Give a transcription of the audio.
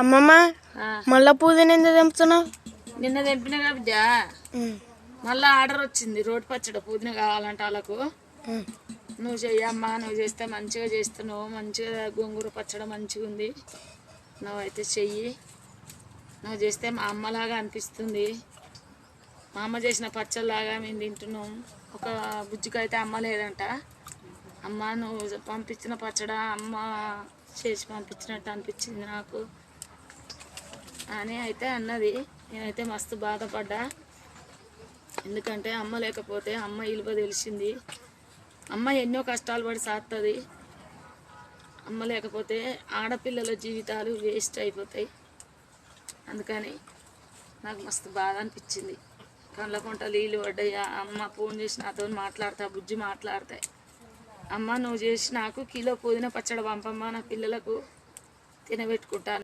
అమ్మమ్మ మళ్ళా పుదీనా ఎందుకు తెంపుతున్నావు? నిన్న తెంపినగా బిడ్డ, మళ్ళీ ఆర్డర్ వచ్చింది రోడ్డు పచ్చడి పుదీనా కావాలంటే వాళ్ళకు. నువ్వు చెయ్యమ్మా, నువ్వు చేస్తే మంచిగా చేస్తున్నావు, మంచిగా గోంగూర పచ్చడి మంచిగా ఉంది, నువ్వైతే చెయ్యి, నువ్వు చేస్తే మా అమ్మలాగా అనిపిస్తుంది, మా అమ్మ చేసిన పచ్చడిలాగా మేము తింటున్నాం. ఒక బుజ్జికైతే అమ్మ లేదంట, అమ్మ నువ్వు పంపించిన పచ్చడి అమ్మ చేసి పంపించినట్టు అనిపించింది నాకు అని అయితే అన్నది. నేనైతే మస్తు బాధపడ్డా, ఎందుకంటే అమ్మ లేకపోతే అమ్మ విలువ తెలిసింది. అమ్మ ఎన్నో కష్టాలు పడి సాస్తుంది, అమ్మ లేకపోతే ఆడపిల్లల జీవితాలు వేస్ట్ అయిపోతాయి. అందుకని నాకు మస్తు బాధ అనిపించింది. కళ్ళ కొంట నీళ్ళు పడ్డాయి. అమ్మ ఫోన్ చేసి నాతో మాట్లాడతా, బుజ్జి మాట్లాడతాయి, అమ్మ నువ్వు చేసి నాకు కిలో పుదీనా పచ్చడి పంపమ్మ, నా పిల్లలకు తినబెట్టుకుంటాను.